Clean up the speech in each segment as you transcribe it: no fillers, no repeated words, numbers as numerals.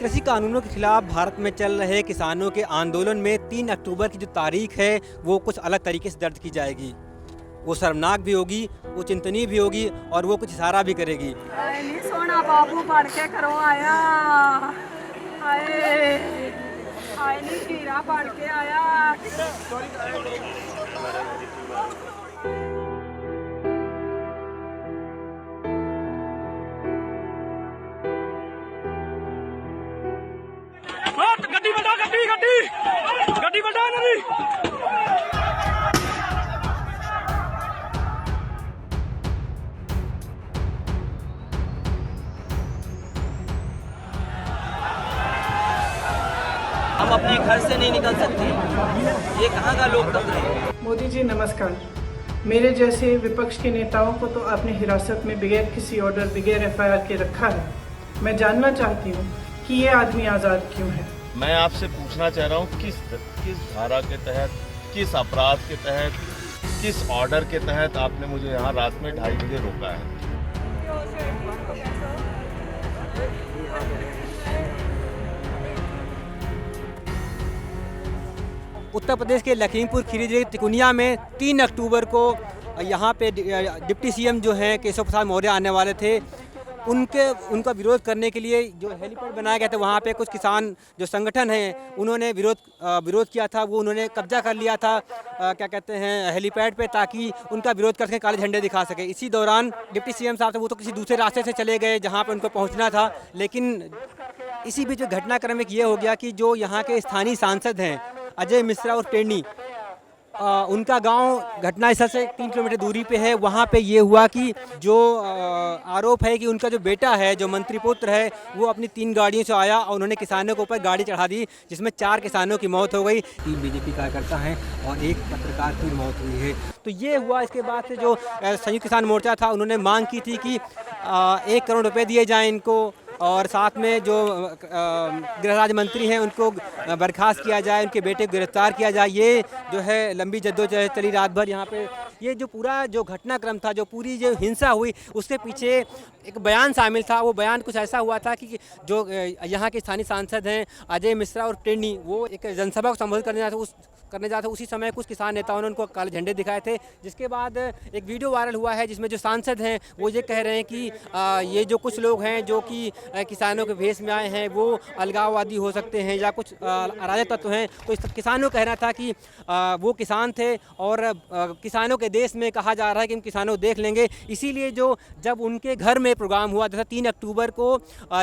कृषि कानूनों के खिलाफ भारत में चल रहे किसानों के आंदोलन में 3 अक्टूबर की जो तारीख है वो कुछ अलग तरीके से दर्ज की जाएगी। वो शर्मनाक भी होगी, वो चिंतनीय भी होगी और वो कुछ इशारा भी करेगी। नहीं सोना बाबू पढ़ के करो आया, आए आए नहीं हीरा पढ़ के आया। गड्डी बटा गड्डी गड्डी गड्डी बटा नदी। हम अपने घर से नहीं निकल सकते, ये कहाँ का लोकतंत्र है। मोदी जी नमस्कार। मेरे जैसे विपक्ष के नेताओं को तो आपने हिरासत में बगैर किसी ऑर्डर, बगैर एफआईआर के रखा है। मैं जानना चाहती हूँ कि ये आदमी आज़ाद क्यों है। मैं आपसे पूछना चाह रहा हूँ किस धारा के तहत, किस अपराध के तहत, किस ऑर्डर के तहत आपने मुझे यहाँ रात में 2:30 बजे रोका है। उत्तर प्रदेश के लखीमपुर खीरी जिले के तिकुनिया में 3 अक्टूबर को यहाँ पे डिप्टी सीएम जो हैं केशव प्रसाद मौर्य आने वाले थे। उनका विरोध करने के लिए जो हेलीपैड बनाया गया था, वहाँ पे कुछ किसान जो संगठन हैं उन्होंने विरोध किया था। वो उन्होंने कब्जा कर लिया था क्या कहते हैं हेलीपैड पे, ताकि उनका विरोध कर सकें, काले झंडे दिखा सके। इसी दौरान डिप्टी सीएम साहब थे, वो तो किसी दूसरे रास्ते से चले गए जहाँ पे उनको पहुँचना था। लेकिन इसी बीच जो घटनाक्रम एक ये हो गया कि जो यहाँ के स्थानीय सांसद हैं अजय मिश्रा और टेनी, उनका गांव घटनास्थल से 3 किलोमीटर दूरी पे है। वहाँ पे ये हुआ कि जो आरोप है कि उनका जो बेटा है, जो मंत्री पुत्र है, वो अपनी 3 गाड़ियों से आया और उन्होंने किसानों के ऊपर गाड़ी चढ़ा दी, जिसमें 4 किसानों की मौत हो गई, 3 बीजेपी कार्यकर्ता हैं और 1 पत्रकार की मौत हुई है। तो ये हुआ। इसके बाद से जो संयुक्त किसान मोर्चा था, उन्होंने मांग की थी कि 1 करोड़ रुपये दिए जाएँ इनको, और साथ में जो गृह राज्य मंत्री हैं उनको बर्खास्त किया जाए, उनके बेटे को गिरफ्तार किया जाए। ये जो है लंबी जद्दोजहद चली रात भर यहाँ पे। ये जो पूरा जो घटनाक्रम था, जो पूरी जो हिंसा हुई, उसके पीछे एक बयान शामिल था। वो बयान कुछ ऐसा हुआ था कि जो यहाँ के स्थानीय सांसद हैं अजय मिश्रा और टेनी, वो एक जनसभा को संबोधित करने जाते उसी समय कुछ किसान नेताओं ने उनको काले झंडे दिखाए थे। जिसके बाद एक वीडियो वायरल हुआ है जिसमें जो सांसद हैं वो ये कह रहे हैं कि ये जो कुछ लोग हैं जो कि किसानों के भेष में आए हैं वो अलगाववादी हो सकते हैं या कुछ अराजक तत्व हैं। तो इस किसानों का कहना था कि वो किसान थे और किसानों के देश में कहा जा रहा है कि हम किसानों को देख लेंगे। इसीलिए जो जब उनके घर में प्रोग्राम हुआ, जैसा 3 अक्टूबर को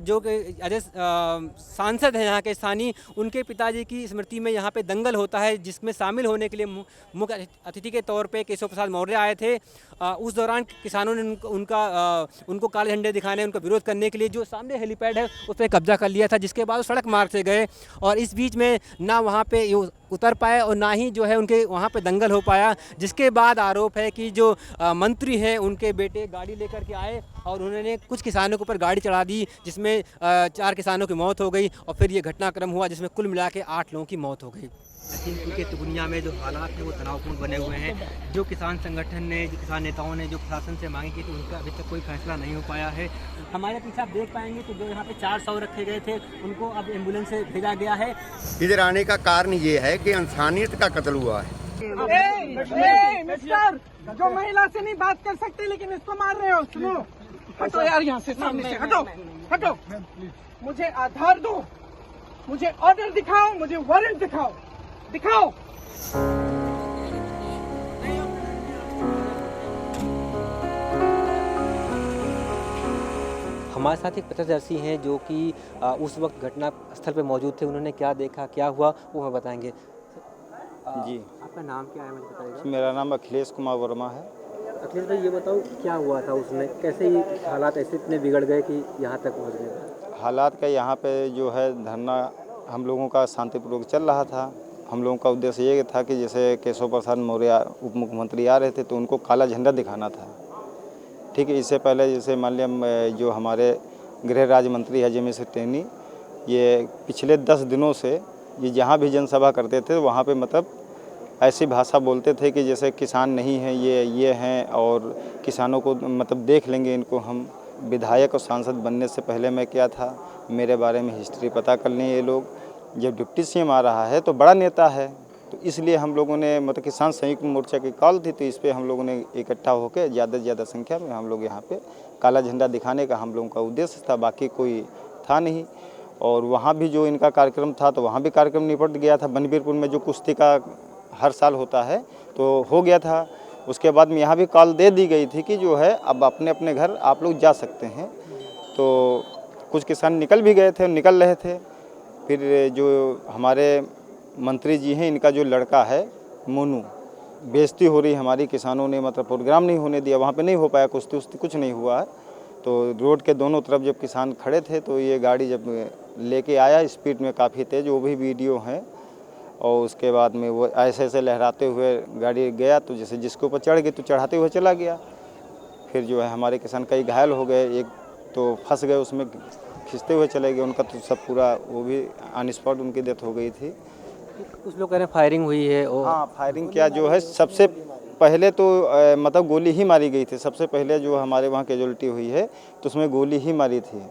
जो अजय सांसद हैं यहाँ के स्थानीय, उनके पिताजी की स्मृति में यहाँ पे दंगल होता है, जिसमें शामिल होने के लिए मुख्य अतिथि के तौर पे केशव प्रसाद मौर्य आए थे। उस दौरान किसानों ने उनको काले झंडे दिखाने, उनका विरोध करने के लिए जो सामने हेलीपैड है उस पर कब्जा कर लिया था, जिसके बाद वो सड़क मार्ग से गए और इस बीच में ना वहाँ पे उतर पाए और ना ही जो है उनके वहाँ पे दंगल हो पाया। जिसके बाद आरोप है कि जो मंत्री हैं उनके बेटे गाड़ी लेकर के आए और उन्होंने कुछ किसानों के ऊपर गाड़ी चढ़ा दी, जिसमें 4 किसानों की मौत हो गई और फिर ये घटनाक्रम हुआ जिसमें कुल मिला के 8 लोगों की मौत हो गई। लखीमपुर के तिकुनिया में जो हालात हैं वो तनावपूर्ण बने हुए हैं। जो किसान संगठन ने, जो किसान नेताओं ने जो प्रशासन से मांगी की थी, उनका अभी तक कोई फैसला नहीं हो पाया है। हमारे पीछे आप देख पाएंगे कि जो यहाँ पे 400 रखे गए थे उनको अब एम्बुलेंस से भेजा गया है। इधर आने का कारण ये है कि इंसानियत का कत्ल हुआ है। मिस्टर, जो महिला से नहीं बात कर सकते लेकिन इसको मार रहे हो, सुनो, हटो यार यहाँ से, सामने से हटो, हटो। मुझे आधार दो, मुझे ऑर्डर दिखाओ, मुझे वारंट दिखाओ। हमारे साथ एक पत्रदर्शी हैं जो कि उस वक्त घटना स्थल पर मौजूद थे। उन्होंने क्या देखा, क्या हुआ, वो हमें बताएंगे। जी, आपका नाम क्या है, मुझे बताइएगा। मेरा नाम अखिलेश कुमार वर्मा है। अखिलेश भाई, ये बताओ क्या हुआ था उसमें, कैसे ये हालात ऐसे इतने बिगड़ गए कि यहाँ तक पहुँच गए? हालात का यहाँ पे जो है धरना हम लोगों का शांतिपूर्वक चल रहा था। हम लोगों का उद्देश्य ये था कि जैसे केशव प्रसाद मौर्य उप मुख्यमंत्री आ रहे थे तो उनको काला झंडा दिखाना था। ठीक है, इससे पहले जैसे मान लिया जो हमारे गृह राज्य मंत्री है अजय मिश्रा टेनी, ये पिछले 10 दिनों से ये जहाँ भी जनसभा करते थे वहाँ पे मतलब ऐसी भाषा बोलते थे कि जैसे किसान नहीं है ये हैं और किसानों को मतलब देख लेंगे इनको हम, विधायक और सांसद बनने से पहले मैं क्या था, मेरे बारे में हिस्ट्री पता कर लें ये लोग। जब डिप्टी सीएम आ रहा है तो बड़ा नेता है, तो इसलिए हम लोगों ने मतलब किसान संयुक्त मोर्चा की कॉल थी, तो इस पर हम लोगों ने इकट्ठा होकर ज़्यादा से ज़्यादा संख्या में हम लोग यहाँ पे काला झंडा दिखाने का हम लोगों का उद्देश्य था, बाकी कोई था नहीं। और वहाँ भी जो इनका कार्यक्रम था तो वहाँ भी कार्यक्रम निपट गया था। बनबीरपुर में जो कुश्ती का हर साल होता है तो हो गया था। उसके बाद में यहाँ भी कॉल दे दी गई थी कि जो है अब अपने अपने घर आप लोग जा सकते हैं। तो कुछ किसान निकल भी गए थे, निकल रहे थे। फिर जो हमारे मंत्री जी हैं, इनका जो लड़का है मोनू, बेइज्जती हो रही हमारी, किसानों ने मतलब प्रोग्राम नहीं होने दिया, वहाँ पे नहीं हो पाया, कुश्ती उश्ती कुछ नहीं हुआ है। तो रोड के दोनों तरफ जब किसान खड़े थे तो ये गाड़ी जब लेके आया स्पीड में काफ़ी तेज़, वो भी वीडियो है। और उसके बाद में वो ऐसे ऐसे लहराते हुए गाड़ी गया, तो जैसे जिसके ऊपर चढ़ गई तो चढ़ाते हुए चला गया। फिर जो है हमारे किसान कई घायल हो गए, एक तो फंस गए उसमें, खींचते हुए चले गए, उनका तो सब पूरा वो भी ऑन स्पॉट उनकी डेथ हो गई थी। कुछ लोग कह रहे हैं फायरिंग हुई है। और हाँ, फायरिंग क्या जो है सबसे पहले तो मतलब गोली ही मारी गई थी। सबसे पहले जो हमारे वहाँ कैजुअलिटी हुई है तो उसमें गोली ही मारी थी।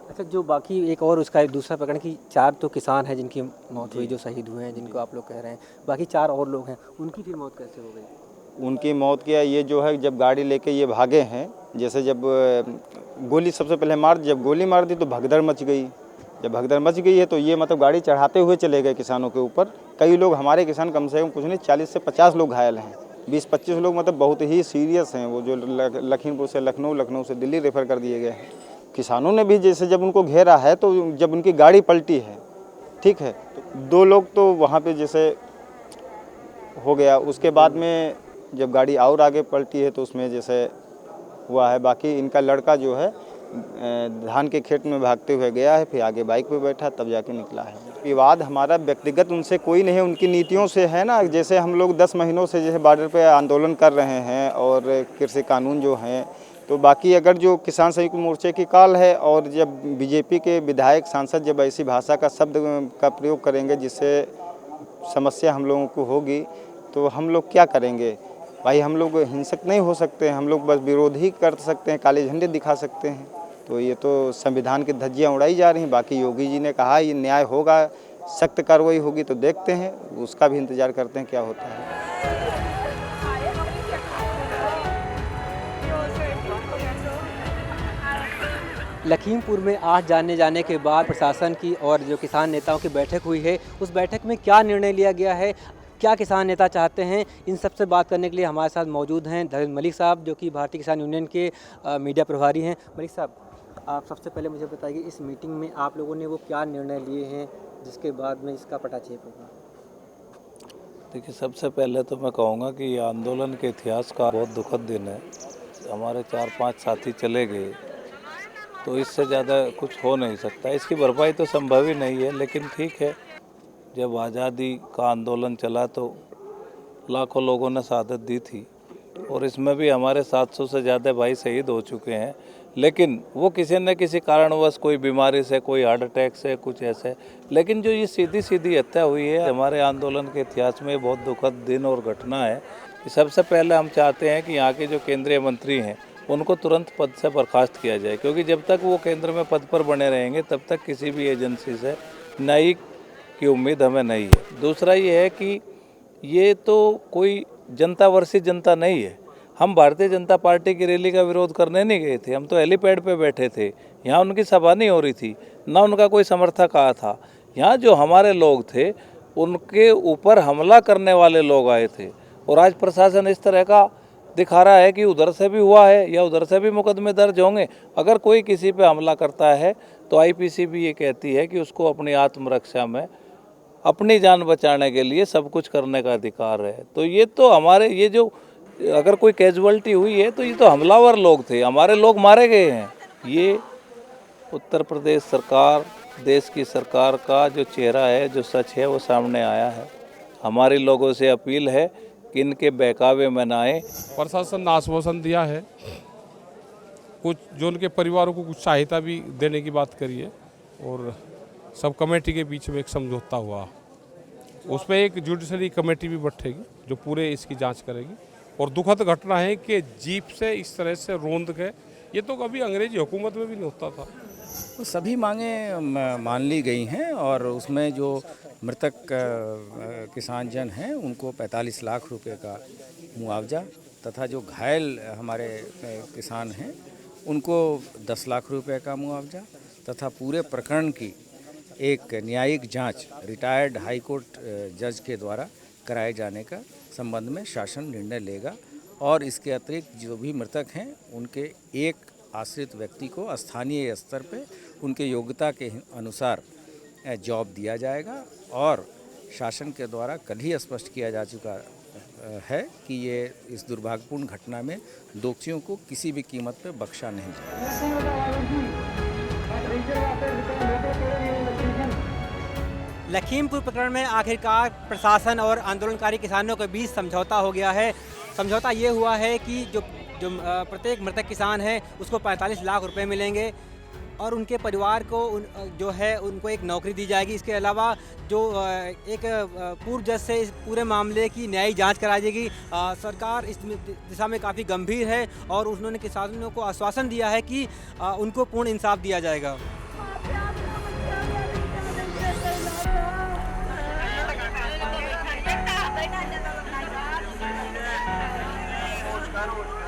अच्छा, जो बाकी एक और उसका एक दूसरा प्रकरण कि 4 तो किसान हैं जिनकी मौत हुई, जो शहीद हुए हैं, जिनको आप लोग कह रहे हैं, बाकी 4 और लोग हैं, उनकी फिर मौत कैसे हो गई? उनकी मौत क्या, ये जो है जब गाड़ी लेके ये भागे हैं, जैसे जब गोली सबसे पहले जब गोली मार दी तो भगदड़ मच गई। जब भगदड़ मच गई है तो ये मतलब गाड़ी चढ़ाते हुए चले गए किसानों के ऊपर। कई लोग हमारे किसान कम से कम कुछ नहीं 40 से 50 लोग घायल हैं, 20-25 लोग मतलब बहुत ही सीरियस हैं। वो जो लखीमपुर से लखनऊ, लखनऊ से दिल्ली रेफर कर दिए गए हैं। किसानों ने भी जैसे जब उनको घेरा है तो जब उनकी गाड़ी पलटी है, ठीक है, तो 2 लोग तो वहाँ पे जैसे हो गया। उसके बाद में जब गाड़ी और आगे पलटी है तो उसमें जैसे हुआ है। बाकी इनका लड़का जो है धान के खेत में भागते हुए गया है, फिर आगे बाइक पे बैठा तब जाके निकला है। विवाद हमारा व्यक्तिगत उनसे कोई नहीं है, उनकी नीतियों से है ना। जैसे हम लोग 10 महीनों से जैसे बॉर्डर पे आंदोलन कर रहे हैं और कृषि कानून जो हैं, तो बाकी अगर जो किसान संयुक्त मोर्चे की कॉल है और जब बीजेपी के विधायक सांसद जब ऐसी भाषा का शब्द का प्रयोग करेंगे जिससे समस्या हम लोगों को होगी, तो हम लोग क्या करेंगे भाई? हम लोग हिंसक नहीं हो सकते, हम लोग बस विरोध ही कर सकते हैं, काले झंडे दिखा सकते हैं। तो ये तो संविधान की धज्जियाँ उड़ाई जा रही हैं। बाकी योगी जी ने कहा ये न्याय होगा, सख्त कार्रवाई होगी, तो देखते हैं, उसका भी इंतजार करते हैं क्या होता है। लखीमपुर में आज जाने के बाद प्रशासन की और जो किसान नेताओं की बैठक हुई है, उस बैठक में क्या निर्णय लिया गया है, क्या किसान नेता चाहते हैं, इन सब से बात करने के लिए हमारे साथ मौजूद हैं धर्मेंद्र मलिक साहब, जो कि भारतीय किसान यूनियन के मीडिया प्रभारी हैं। मलिक साहब, आप सबसे पहले मुझे बताइए, इस मीटिंग में आप लोगों ने वो क्या निर्णय लिए हैं जिसके बाद में इसका पटाक्षेप होगा? देखिए, सबसे पहले तो मैं कहूँगा कि ये आंदोलन के इतिहास का बहुत दुखद दिन है। हमारे 4-5 साथी चले गए, तो इससे ज़्यादा कुछ हो नहीं सकता। इसकी भरपाई तो संभव ही नहीं है, लेकिन ठीक है, जब आज़ादी का आंदोलन चला तो लाखों लोगों ने शहादत दी थी और इसमें भी हमारे 700 से ज़्यादा भाई शहीद हो चुके हैं। लेकिन वो किसी न किसी कारणवश, कोई बीमारी से, कोई हार्ट अटैक से, कुछ ऐसे, लेकिन जो ये सीधी सीधी हत्या हुई है, हमारे आंदोलन के इतिहास में बहुत दुखद दिन और घटना है। सबसे पहले हम चाहते हैं कि यहाँ के जो केंद्रीय मंत्री हैं उनको तुरंत पद से बर्खास्त किया जाए, क्योंकि जब तक वो केंद्र में पद पर बने रहेंगे तब तक किसी भी एजेंसी से न्याय की उम्मीद हमें नहीं है। दूसरा ये है कि ये तो कोई जनता वर्सेस जनता नहीं है। हम भारतीय जनता पार्टी की रैली का विरोध करने नहीं गए थे, हम तो हेलीपैड पे बैठे थे, यहाँ उनकी सभा नहीं हो रही थी, ना उनका कोई समर्थक आया था। यहाँ जो हमारे लोग थे उनके ऊपर हमला करने वाले लोग आए थे और आज प्रशासन इस तरह का दिखा रहा है कि उधर से भी हुआ है या उधर से भी मुकदमे दर्ज होंगे। अगर कोई किसी पे हमला करता है तो आईपीसी भी ये कहती है कि उसको अपनी आत्मरक्षा में अपनी जान बचाने के लिए सब कुछ करने का अधिकार है। तो ये तो हमारे, ये जो अगर कोई कैजुअलिटी हुई है तो ये तो हमलावर लोग थे, हमारे लोग मारे गए हैं। ये उत्तर प्रदेश सरकार, देश की सरकार का जो चेहरा है, जो सच है, वो सामने आया है। हमारे लोगों से अपील है कि इनके बहकावे में ना आए। प्रशासन ने आश्वासन दिया है, कुछ जो उनके परिवारों को कुछ सहायता भी देने की बात करी है और सब कमेटी के बीच में एक समझौता हुआ। उसमें एक जुडिशरी कमेटी भी बैठेगी जो पूरे इसकी जांच करेगी। और दुखद घटना है कि जीप से इस तरह से रौंद के ये तो कभी अंग्रेजी हुकूमत में भी नहीं होता था। तो सभी मांगे मान ली गई हैं और उसमें जो मृतक किसान जन हैं उनको 45 लाख रुपए का मुआवजा तथा जो घायल हमारे किसान हैं उनको 10 लाख रुपए का मुआवजा तथा पूरे प्रकरण की एक न्यायिक जांच रिटायर्ड हाई कोर्ट जज के द्वारा कराए जाने का संबंध में शासन निर्णय लेगा और इसके अतिरिक्त जो भी मृतक हैं उनके एक आश्रित व्यक्ति को स्थानीय स्तर पे उनके योग्यता के अनुसार जॉब दिया जाएगा और शासन के द्वारा कल ही स्पष्ट किया जा चुका है कि ये इस दुर्भाग्यपूर्ण घटना में दोषियों को किसी भी कीमत पे बख्शा नहीं जाएगा। लखीमपुर प्रकरण में आखिरकार प्रशासन और आंदोलनकारी किसानों के बीच समझौता हो गया है। समझौता ये हुआ है कि जो प्रत्येक मृतक किसान है उसको 45 लाख रुपए मिलेंगे और उनके परिवार को जो है उनको एक नौकरी दी जाएगी। इसके अलावा जो एक पूर्व जज से इस पूरे मामले की न्यायिक जांच कराई जाएगी। सरकार इस दिशा में काफ़ी गंभीर है और उन्होंने किसानों को आश्वासन दिया है कि उनको पूर्ण इंसाफ दिया जाएगा। Claro.